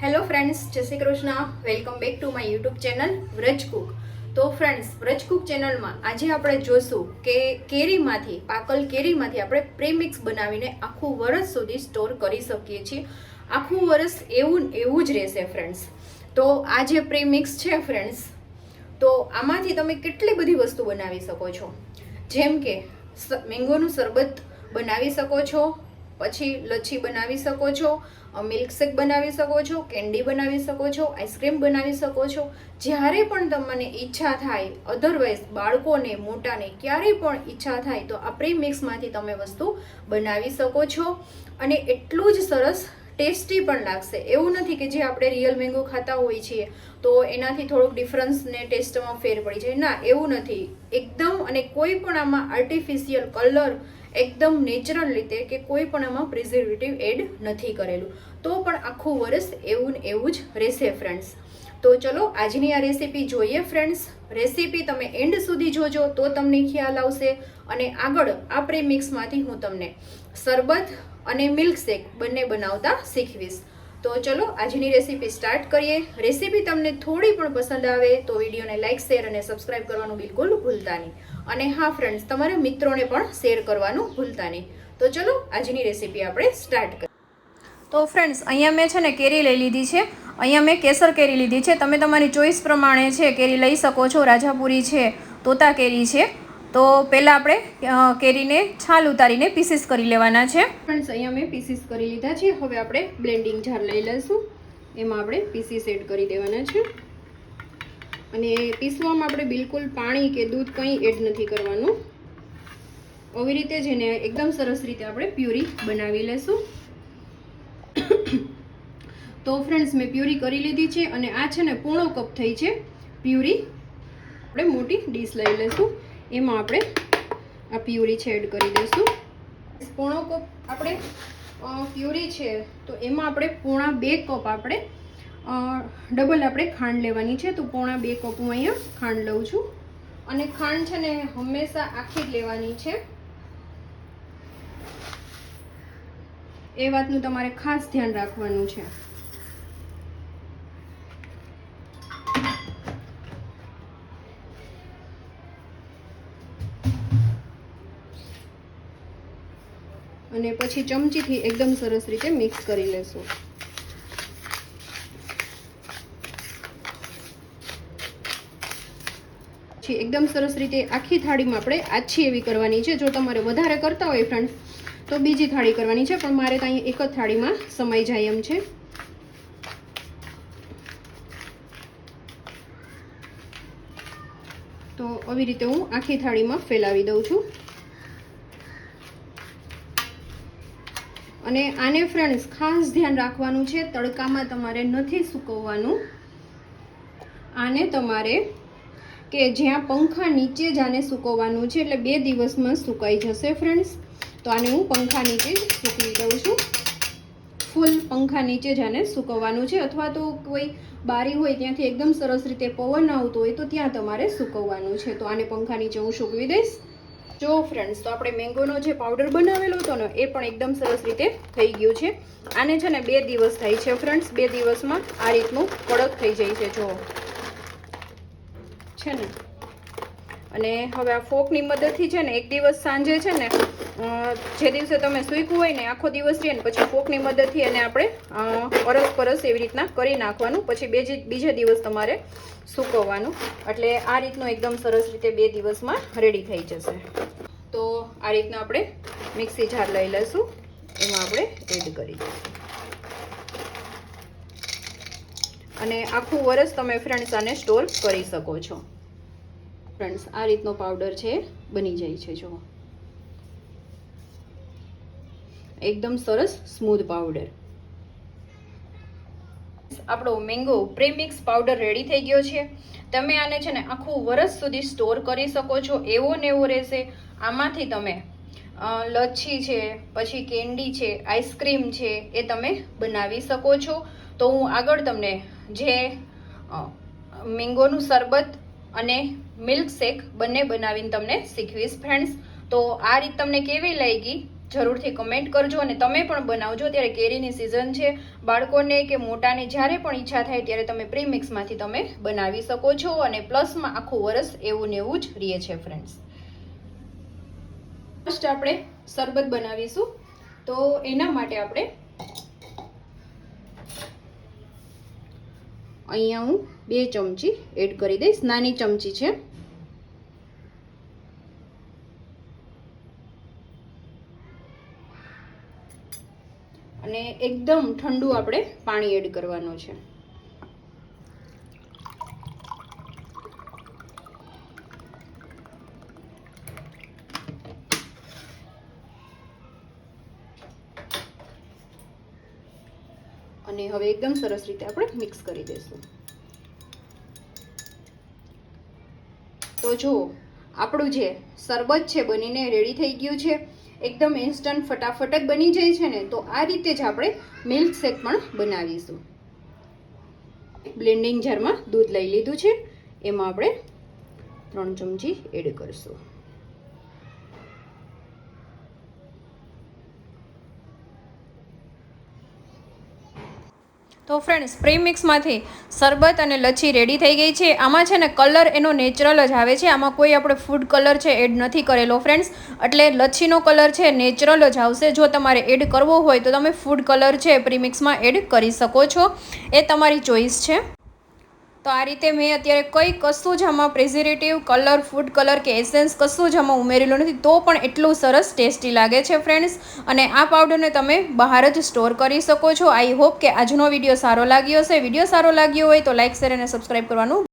Hello friends, જય Shri Krishna. Welcome back to my YouTube channel Vraj Cook. તો friends, Vraj Cook ચેનલમાં આજે આપણે જોશું કે પાકલ કેરીમાંથી આપણે પ્રીમિક્સ બનાવીને આખું વરસ સુધી સ્ટોર કરી શકીએ છીએ. આખું વરસ એવું જ રહેશે ફ્રેન્ડ્સ. તો આ જે પ્રીમિક્સ છે ફ્રેન્ડ્સ, તો આમાંથી તમે કેટલી બધી વસ્તુ બનાવી શકો છો. જેમ કે મેંગોનું શરબત બનાવી શકો છો, પછી લચ્છી બનાવી શકો છો, મિલ્કશેક બનાવી શકો છો, કેન્ડી બનાવી શકો છો, આઈસ્ક્રીમ બનાવી શકો છો. જ્યારે પણ તમને ઈચ્છા થાય, અધરવાઇઝ બાળકોને મોટાને ક્યારેય પણ ઈચ્છા થાય તો આ પ્રીમિક્સમાંથી તમે વસ્તુ બનાવી શકો છો. અને એટલું જ સરસ ટેસ્ટી પણ લાગશે. એવું નથી કે જે આપણે રિયલ મેંગો ખાતા હોઈએ છીએ તો એનાથી થોડુંક ડિફરન્સ ને ટેસ્ટમાં ફેર પડી જાય. ના, એવું નથી. એકદમ, અને કોઈ પણ આમાં આર્ટિફિશિયલ કલર, એકદમ નેચરલ રીતે કે કોઈ પણ આમાં પ્રિઝર્વેટિવ એડ નથી કરેલું, તો પણ આખું વરસ એવું જ રહેશે ફ્રેન્ડ્સ. તો ચલો આજની આ રેસીપી જોઈએ ફ્રેન્ડ્સ. રેસીપી તમે એન્ડ સુધી જોજો તો તમને ખ્યાલ આવશે. અને આગળ આ પ્રીમિક્સમાંથી હું તમને શરબત અને મિલ્કશેક બંને બનાવતા શીખવીશ. તો ચલો આજની રેસીપી સ્ટાર્ટ કરીએ. રેસીપી તમને થોડી પણ પસંદ આવે તો વિડીયોને લાઇક, શેર અને સબસ્ક્રાઇબ કરવાનું બિલકુલ ભૂલતા નહીં. અને હા ફ્રેન્ડ્સ, તમારા મિત્રોને પણ શેર કરવાનું ભૂલતા નહીં. તો ચલો આજની રેસીપી આપણે સ્ટાર્ટ કરીએ. તો ફ્રેન્ડ્સ, અહીંયા મેં છે ને કેરી લઈ લીધી છે. અહીંયા મેં કેસર કેરી લીધી છે. તમે તમારી ચોઈસ પ્રમાણે છે કેરી લઈ શકો છો. રાજાપુરી છે, તોતા કેરી છે. તો પહેલાં આપણે કેરીને છાલ ઉતારીને પીસીસ કરી લેવાના છે. ફ્રેન્ડ્સ, અહીંયા મેં પીસીસ કરી લીધા છે. હવે આપણે બ્લેન્ડિંગ જાર લઈ લઈશું. એમાં આપણે પીસીસ એડ કરી દેવાના છે. અને પીસવામાં આપણે બિલકુલ પાણી કે દૂધ કંઈ એડ નથી કરવાનું. આવી રીતે જ એને એકદમ સરસ રીતે આપણે પ્યુરી બનાવી લેશું. તો ફ્રેન્ડ્સ, મેં પ્યુરી કરી લીધી છે. અને આ છે ને પોણો કપ થઈ છે પ્યુરી. આપણે મોટી ડીશ લઈ લઈશું. એમાં આપણે આ પ્યુરી છે એડ કરી દઈશું. પોણો કપ આપણે પ્યુરી છે, તો એમાં આપણે પોણા 2 કપ આપણે ડબલ આપણે ખાંડ લેવાની છે. તો પોણા 2 કપ હું અહીંયા ખાંડ લઉં છું. અને ખાંડ છે ને હંમેશા આખી જ લેવાની છે. એ વાતનું તમારે ખાસ ધ્યાન રાખવાનું છે. અને પછી ચમચીથી એકદમ સરસ રીતે મિક્સ કરી લેશું. પછી એકદમ સરસ રીતે આખી થાળીમાં આપણે આછી એવી કરવાની છે. જો તમારે વધારે કરતા હોય ફ્રેન્ડ્સ તો બીજી થાળી કરવાની છે, પણ મારે તો અહીંયા એક જ થાળીમાં સમાઈ જાય એમ છે. તો આવી રીતે હું આખી થાળીમાં ફેલાવી દઉં છું. અને આને ફ્રેન્ડ્સ ખાસ ધ્યાન રાખવાનું છે, તડકામાં તમારે નથી સૂકવવાનું. આને તમારે કે જ્યાં પંખા નીચે જ આને સૂકવવાનું છે. એટલે 2 દિવસમાં સુકાઈ જશે ફ્રેન્ડ્સ. તો આને હું પંખા નીચે જ સૂકવી દઉં છું. ફૂલ પંખા નીચે જ આને સૂકવવાનું છે. અથવા તો કોઈ બારી હોય ત્યાંથી એકદમ સરસ રીતે પવન આવતો હોય તો ત્યાં તમારે સૂકવવાનું છે. તો આને પંખા નીચે હું સૂકવી દઈશ. જો ફ્રેન્ડ્સ, તો આપણે મેંગોનો જે પાવડર બનાવેલો હતો ને એ પણ એકદમ સરસ રીતે થઈ ગયું છે. આને છે ને 2 દિવસ થાય છે ફ્રેન્ડ્સ. 2 દિવસમાં આ રીતનું કડક થઈ જાય છે. જો છે ને. અને હવે આ ફોકની મદદથી છે ને એક દિવસ સાંજે છે ને જે દિવસે તમે સૂકવું હોય ને આખો દિવસ રહે ને પછી ફોકની મદદથી એને આપણે પરસ એવી રીતના કરી નાખવાનું. પછી બીજે દિવસ તમારે સૂકવવાનું. એટલે આ રીતનું એકદમ સરસ રીતે 2 દિવસમાં રેડી થઈ જશે. તો આ રીતના આપણે મિક્સી જાર લઈ લઈશું. એમાં આપણે એડ કરી દઈશું. અને આખું વરસ તમે ફ્રેન્ડ્સ આને સ્ટોર કરી શકો છો. ફ્રેન્ડ્સ, આ રીતનો પાવડર છે બની જાય છે. જો એકદમ સરસ સ્મૂધ પાવડર. આપણો મેંગો પ્રીમિક્સ પાવડર રેડી થઈ ગયો છે. તમે આને છે ને આખું વરસ સુધી સ્ટોર કરી શકો છો. એવો ને એવો રહેશે. આમાંથી તમે લચ્છી છે, પછી કેન્ડી છે, આઈસ્ક્રીમ છે, એ તમે બનાવી શકો છો. તો હું આગળ તમને જે મેંગોનું શરબત અને મિલ્કશેક બંને બનાવીને તમને શીખવીશ ફ્રેન્ડ્સ. તો આ રીત તમને કેવી લાગી જરૂરથી કમેન્ટ કરજો અને તમે પણ બનાવજો. ત્યારે કેરીની સિઝન છે, બાળકોને કે મોટાને જ્યારે પણ ઈચ્છા થાય ત્યારે તમે પ્રીમિક્સમાંથી તમે બનાવી શકો છો અને પ્લસમાં આખું વરસ એવું ને એવું જ રહે છે ફ્રેન્ડ્સ. ફર્સ્ટ આપણે શરબત બનાવીશું, તો એના માટે આપણે અહીંયા હું 2 ચમચી એડ કરી દઈશ. નાની ચમચી છે. અને એકદમ ઠંડુ આપણે પાણી એડ કરવાનું છે. અને હવે એકદમ સરસ રીતે આપણે મિક્સ કરી દઈશું. તો જો આપણું જે શરબત છે બનીને રેડી થઈ ગયું છે. એકદમ ઇન્સ્ટન્ટ ફટાફટ જ બની જાય છે ને. તો આ રીતે જ આપણે મિલ્ક શેક પણ બનાવીશું. બ્લેન્ડિંગ જારમાં દૂધ લઈ લીધું છે, એમાં આપણે 3 ચમચી એડ કરીશું. તો ફ્રેન્ડ્સ, પ્રીમિક્સમાંથી શરબત અને લચ્છી રેડી થઈ ગઈ છે. આમાં છે ને કલર એનો નેચરલ જ આવે છે, આમાં કોઈ આપણે ફૂડ કલર છે એડ નથી કરેલો ફ્રેન્ડ્સ. એટલે લચ્છીનો કલર છે નેચરલ જ આવશે. જો તમારે એડ કરવો હોય તો તમે ફૂડ કલર છે પ્રીમિક્સમાં એડ કરી શકો છો, એ તમારી ચોઈસ છે. તો આ રીતે મેં અત્યારે કશું જ આમાં પ્રિઝર્વેટિવ કલર, ફૂડ કલર કે એસેન્સ કશું જ આમાં ઉમેરેલું નથી, તો પણ એટલું સરસ ટેસ્ટી લાગે છે ફ્રેન્ડ્સ. અને આ પાવડરને તમે બહાર જ સ્ટોર કરી શકો છો. આઈ હોપ કે આજનો વિડીયો સારો લાગ્યો હશે. વિડીયો સારો લાગ્યો હોય તો લાઇક, શેર અને સબસ્ક્રાઈબ કરવાનું